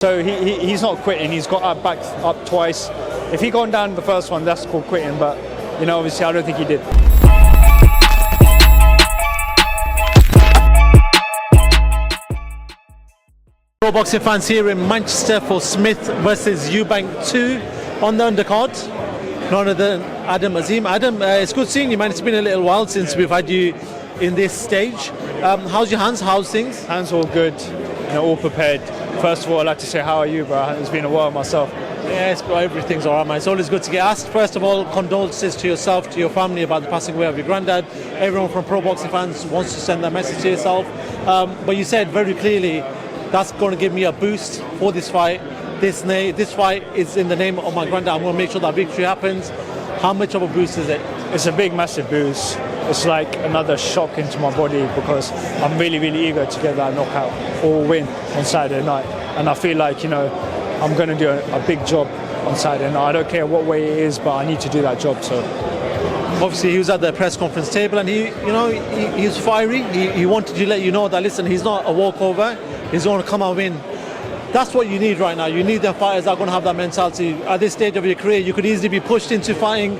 So he's not quitting. He's got back up twice. If he gone down the first one, that's called quitting. But obviously, I don't think he did. Pro boxing fans here in Manchester for Smith versus Eubank 2 on the undercard. None other than Adam Azim. Adam, it's good seeing you, man. It's been a little while since we've had you in this stage. How's your hands? How's things? Hands all good. All prepared. First of all, I'd like to say, how are you, bro? It's been a while myself. Yes, bro, everything's all right, man. It's always good to get asked. First of all, condolences to yourself, to your family about the passing away of your granddad. Everyone from pro boxing fans wants to send that message to yourself. But you said very clearly, that's going to give me a boost for this fight. This fight is in the name of my granddad. I'm going to make sure that victory happens. How much of a boost is it? It's a big, massive boost. It's like another shock into my body because I'm really, really eager to get that knockout or win on Saturday night. And I feel like, I'm going to do a big job on Saturday night. I don't care what way it is, but I need to do that job. So obviously he was at the press conference table and he was fiery. He wanted to let you know that, listen, he's not a walkover. He's going to come and win. That's what you need right now. You need the fighters that are going to have that mentality. At this stage of your career, you could easily be pushed into fighting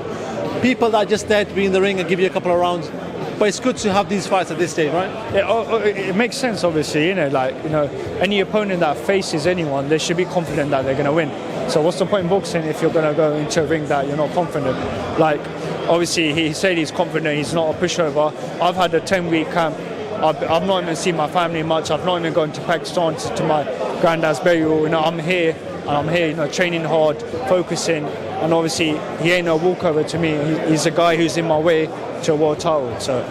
people that are just there to be in the ring and give you a couple of rounds. But it's good to have these fights at this stage, right? Yeah, it makes sense, obviously. Any opponent that faces anyone, they should be confident that they're going to win. So what's the point in boxing if you're going to go into a ring that you're not confident? Obviously, he said he's confident. He's not a pushover. I've had a 10-week camp. I've not even seen my family much. I've not even gone to Pakistan to my granddad's burial. I'm here, training hard, focusing, and obviously he ain't no walkover to me. He's a guy who's in my way to a world title. So,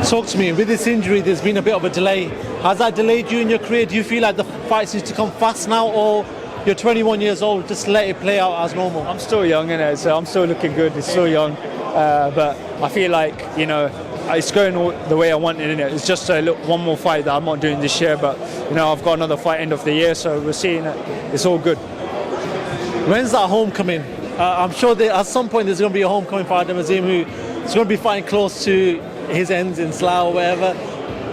talk to me. With this injury, there's been a bit of a delay. Has that delayed you in your career? Do you feel like the fights need to come fast now, or you're 21 years old, just let it play out as normal? I'm still young, innit? So I'm still looking good. It's still young, but I feel like it's going all the way I wanted, innit? It's just one more fight that I'm not doing this year, but I've got another fight end of the year, so we're seeing it. It's all good. When's that homecoming? I'm sure at some point there's going to be a homecoming for Adam Azim who is going to be fighting close to his ends in Slough or wherever.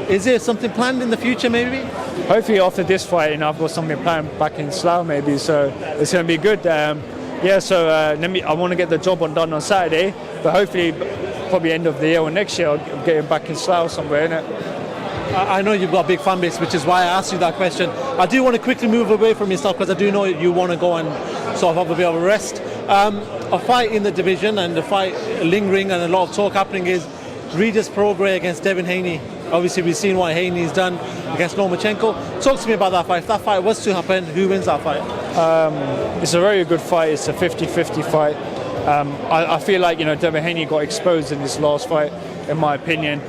Is there something planned in the future, maybe? Hopefully after this fight, I've got something planned back in Slough, maybe. So it's going to be good. I want to get the job done on Saturday, but hopefully, probably end of the year or next year, I'll get him back in Slough somewhere, innit? I know you've got a big fan base, which is why I asked you that question. I do want to quickly move away from yourself because I do know you want to go and sort of have a bit of a rest. A fight in the division and the fight lingering and a lot of talk happening is Regis Prograis against Devin Haney. Obviously, we've seen what Haney's done against Lomachenko. Talk to me about that fight. If that fight was to happen, who wins that fight? It's a very good fight. It's a 50-50 fight. I feel like Devin Haney got exposed in this last fight, in my opinion.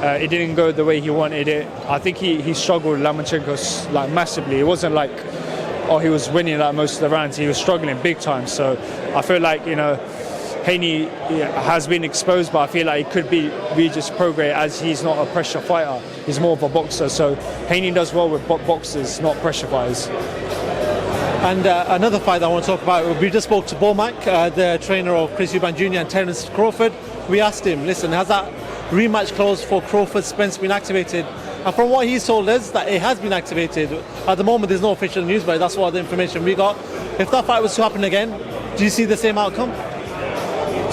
It didn't go the way he wanted it. I think he struggled with Lomachenko massively. It wasn't like he was winning most of the rounds. He was struggling big time. So I feel like Haney has been exposed, but I feel like it could be Regis Prograis as he's not a pressure fighter. He's more of a boxer. So Haney does well with boxers, not pressure fighters. And another fight that I want to talk about, we just spoke to Bomac, the trainer of Chris Eubank Jr. and Terence Crawford. We asked him, listen, has that rematch clause for Crawford Spence been activated? And from what he's told us, that it has been activated. At the moment, there's no official news, but that's what the information we got. If that fight was to happen again, do you see the same outcome?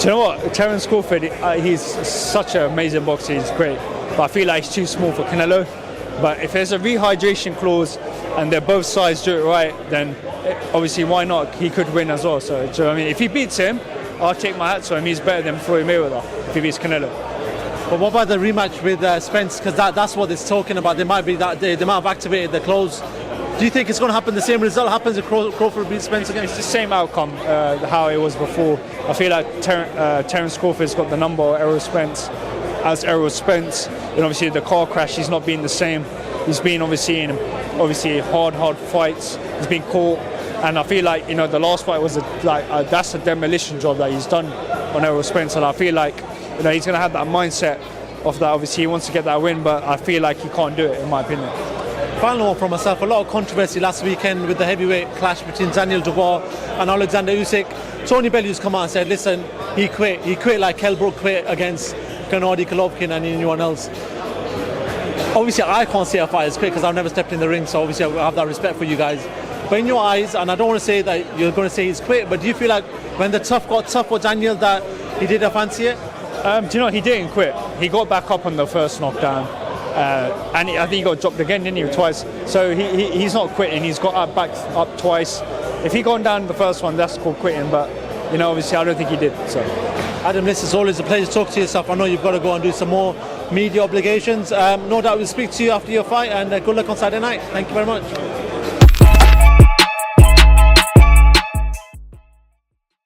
Do you know what? Terence Crawford, he's such an amazing boxer. He's great. But I feel like he's too small for Canelo. But if there's a rehydration clause and they're both sides do it right, then obviously why not? He could win as well. So, do you know what I mean? If he beats him, I'll take my hat to him. He's better than Floyd Mayweather if he beats Canelo. But what about the rematch with Spence? Because that's what it's talking about. They might have activated the clause. Do you think it's going to happen? The same result happens if Crawford beats Spence again? It's the same outcome how it was before. I feel like Terence Crawford's got the number of Errol Spence. As Errol Spence, and obviously the car crash, he's not been the same. He's been obviously hard fights. He's been caught, and I feel like the last fight was that's a demolition job that he's done on Errol Spence, and I feel like he's going to have that mindset of that. Obviously, he wants to get that win, but I feel like he can't do it, in my opinion. Final one from myself. A lot of controversy last weekend with the heavyweight clash between Daniel Dubois and Oleksandr Usyk. Tony Bellew's come out and said, listen, he quit like Kell Brook quit against Gennady Golovkin and anyone else. obviously I can't say a fight is quick because I've never stepped in the ring, so obviously I have that respect for you guys. But in your eyes, and I don't want to say that you're going to say he's quick, but do you feel like when the tough got tough for Daniel that he didn't fancy it? Do you know, he didn't quit. He got back up on the first knockdown. And I think he got dropped again, didn't he, twice? So he's not quitting. He's got back up twice. If he'd gone down the first one, that's called quitting. But, you know, obviously I don't think he did. So, Adam, listen, it's always a pleasure to talk to yourself. I know you've got to go and do some more media obligations. No doubt we'll speak to you after your fight, and good luck on Saturday night. Thank you very much.